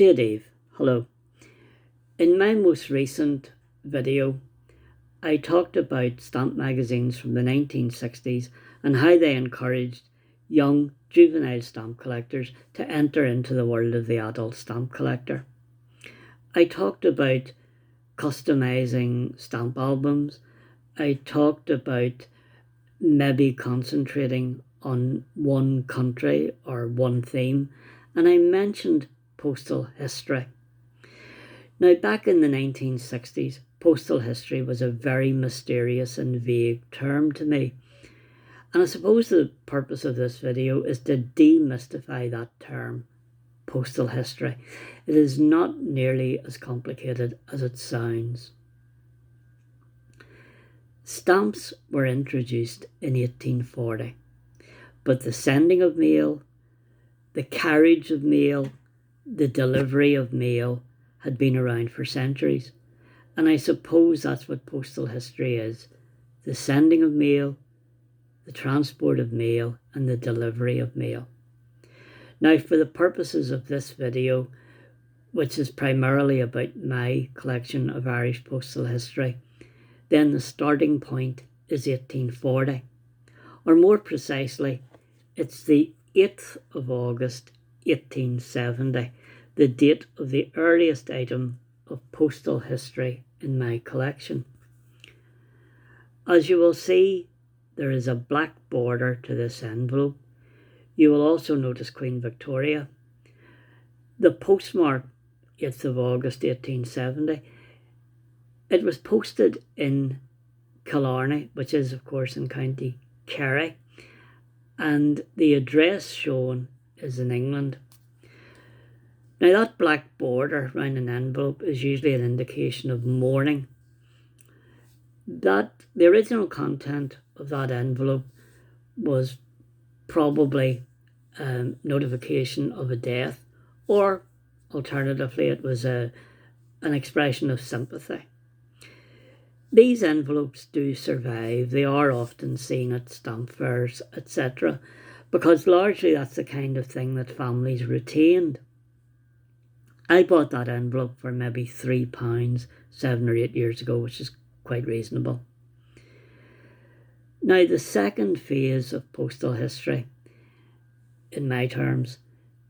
Dear Dave, hello. In my most recent video, I talked about stamp magazines from the 1960s and how they encouraged young juvenile stamp collectors to enter into the world of the adult stamp collector. I talked about customizing stamp albums. I talked about maybe concentrating on one country or one theme, and I mentioned postal history. Now, back in the 1960s, postal history was a very mysterious and vague term to me. And I suppose the purpose of this video is to demystify that term, postal history. It is not nearly as complicated as it sounds. Stamps were introduced in 1840, but the sending of mail, the carriage of mail, the delivery of mail had been around for centuries. And I suppose that's what postal history is: the sending of mail, the transport of mail, and the delivery of mail. Now, for the purposes of this video, which is primarily about my collection of Irish postal history, then the starting point is 1840. Or more precisely, it's the 8th of August 1870, the date of the earliest item of postal history in my collection. As you will see, there is a black border to this envelope. You will also notice Queen Victoria. The postmark, 8th of August 1870, it was posted in Killarney, which is of course in County Kerry, and the address shown is in England. Now, that black border around an envelope is usually an indication of mourning. The original content of that envelope was probably notification of a death, or alternatively it was an expression of sympathy. These envelopes do survive. They are often seen at stamp fairs, etc., because largely that's the kind of thing that families retained. I bought that envelope for maybe £3 7 or 8 years ago, which is quite reasonable. Now, the second phase of postal history, in my terms,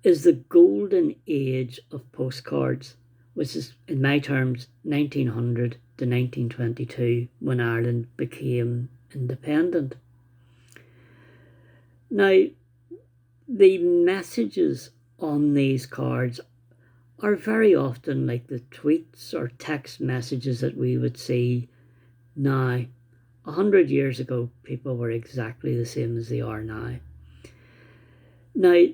is the golden age of postcards, which is, in my terms, 1900 to 1922, when Ireland became independent. Now, the messages on these cards are very often like the tweets or text messages that we would see now. 100 years ago, people were exactly the same as they are now. Now,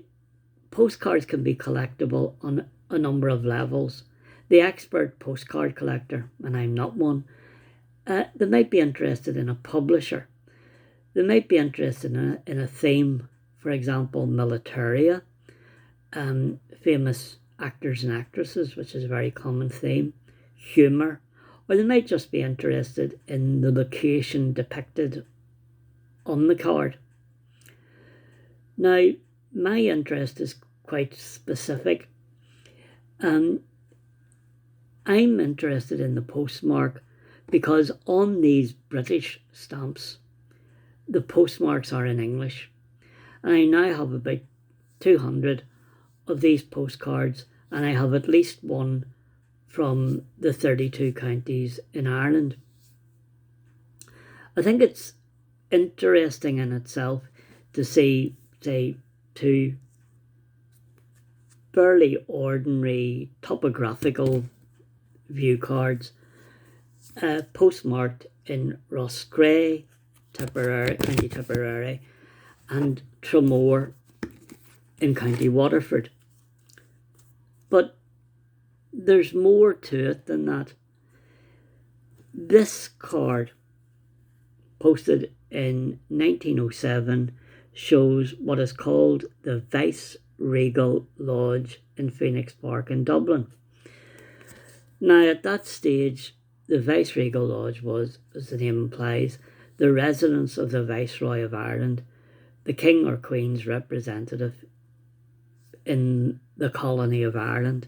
postcards can be collectible on a number of levels. The expert postcard collector, and I'm not one, they might be interested in a publisher. They might be interested in a theme, for example, militaria, famous actors and actresses, which is a very common theme, humour, or they might just be interested in the location depicted on the card. Now, my interest is quite specific. I'm interested in the postmark because on these British stamps, the postmarks are in English. And I now have about 200 of these postcards, and I have at least one from the 32 counties in Ireland. I think it's interesting in itself to see, say, two fairly ordinary topographical view cards postmarked in Roscrea, Tipperary, County Tipperary, and Tramore in County Waterford. But there's more to it than that. This card, posted in 1907, shows what is called the Vice-Regal Lodge in Phoenix Park in Dublin. Now, at that stage, the Vice-Regal Lodge was, as the name implies, the residence of the Viceroy of Ireland, the King or Queen's representative in the colony of Ireland.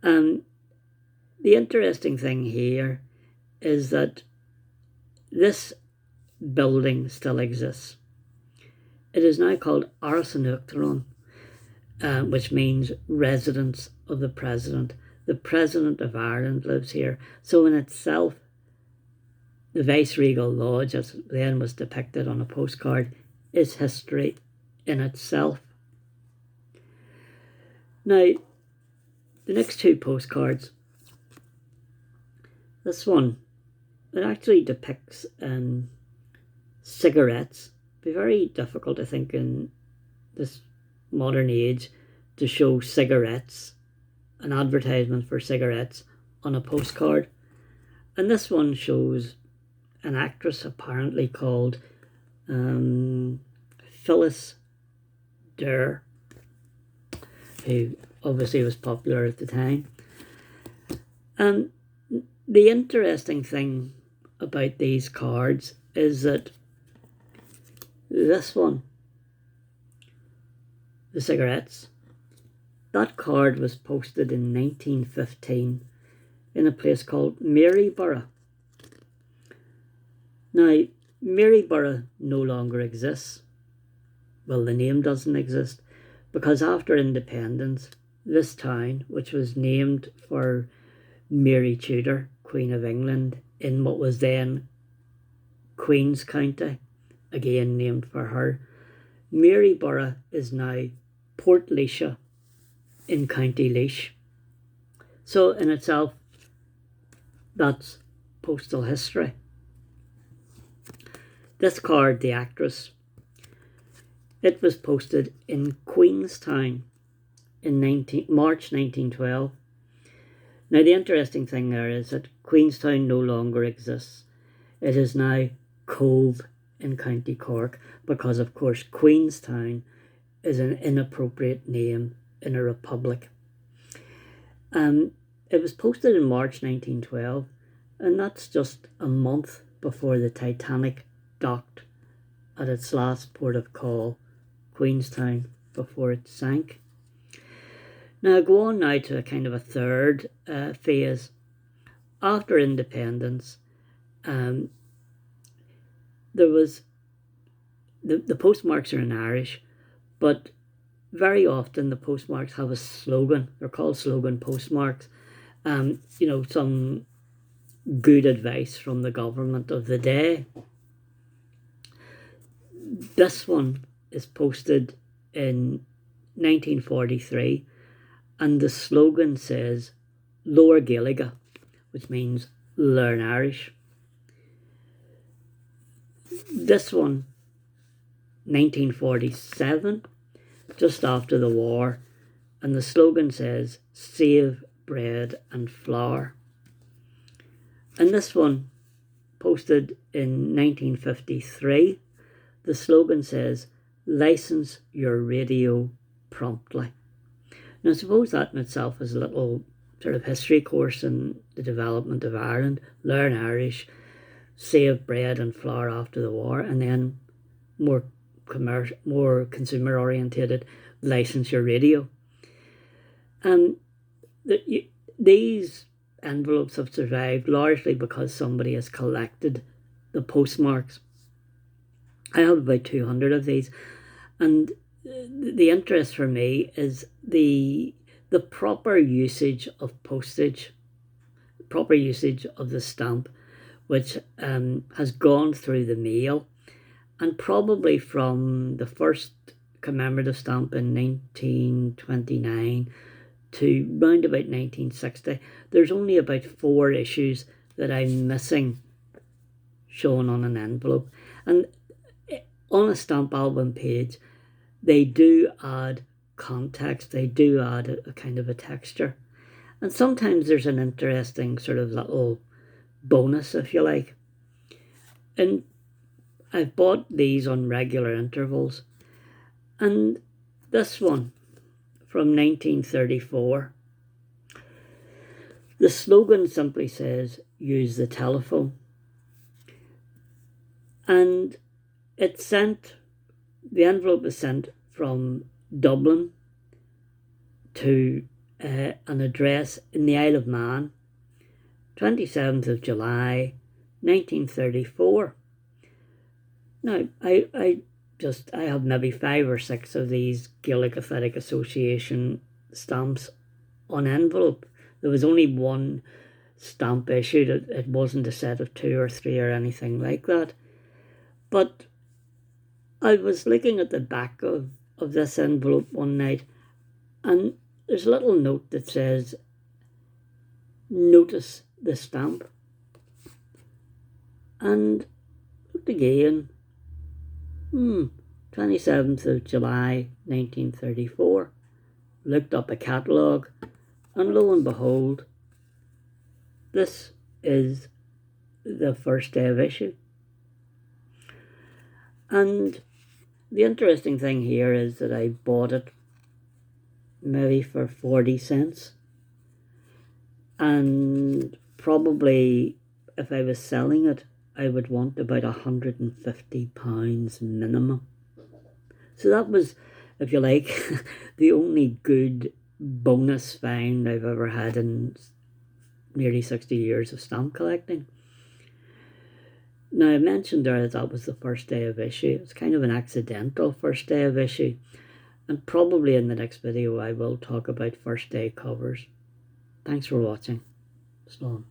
And the interesting thing here is that this building still exists. It is now called Arsenukteron, which means residence of the president. The president of Ireland lives here. So in itself, the Viceregal Lodge, as then was depicted on a postcard, is history in itself. Now, the next two postcards, this one, it actually depicts cigarettes. It'd be very difficult, I think, in this modern age to show cigarettes, an advertisement for cigarettes on a postcard. And this one shows an actress apparently called Phyllis Dare, who obviously was popular at the time. And the interesting thing about these cards is that this one, the cigarettes, that card was posted in 1915 in a place called Maryborough. Now, Maryborough no longer exists. Well, the name doesn't exist because after independence, this town, which was named for Mary Tudor, Queen of England, in what was then Queen's County, again named for her, Maryborough is now Portlaoise in County Laois. So in itself, that's postal history. This card, the actress, it was posted in Queenstown in March 1912. Now the interesting thing there is that Queenstown no longer exists. It is now Cove in County Cork because, of course, Queenstown is an inappropriate name in a republic. It was posted in March 1912, and that's just a month before the Titanic docked at its last port of call, Queenstown, before it sank. Now go on now to a kind of a third phase. After independence, there was the postmarks are in Irish, but very often the postmarks have a slogan. They're called slogan postmarks. Some good advice from the government of the day. This one is posted in 1943, and the slogan says Lower Gaeilge, which means learn Irish. This one, 1947, just after the war, and the slogan says save bread and flour. And this one, posted in 1953, the slogan says license your radio promptly. Now I suppose that in itself is a little sort of history course in the development of Ireland. Learn Irish, save bread and flour after the war, and then more consumer orientated, license your radio. And these envelopes have survived largely because somebody has collected the postmarks. I have about 200 of these, and the interest for me is the proper usage of postage, proper usage of the stamp, which has gone through the mail, and probably from the first commemorative stamp in 1929 to round about 1960, there's only about 4 issues that I'm missing shown on an envelope. And on a stamp album page, they do add context, they do add a kind of a texture. And sometimes there's an interesting sort of little bonus, if you like. And I've bought these on regular intervals. And this one from 1934, the slogan simply says, use the telephone. And the envelope is sent from Dublin to an address in the Isle of Man, 27th of July, 1934. Now, I have maybe 5 or 6 of these Gaelic Athletic Association stamps on envelope. There was only one stamp issued. It wasn't a set of 2 or 3 or anything like that. But I was looking at the back of this envelope one night, and there's a little note that says, "Notice the stamp." And looked again. 27th of July 1934. Looked up a catalogue, and lo and behold, this is the first day of issue. And the interesting thing here is that I bought it maybe for 40 cents. And probably if I was selling it, I would want about £150 minimum. So that was, if you like, the only good bonus find I've ever had in nearly 60 years of stamp collecting. Now, I mentioned there that was the first day of issue. It's kind of an accidental first day of issue. And probably in the next video I will talk about first day covers. Thanks for watching. Slán.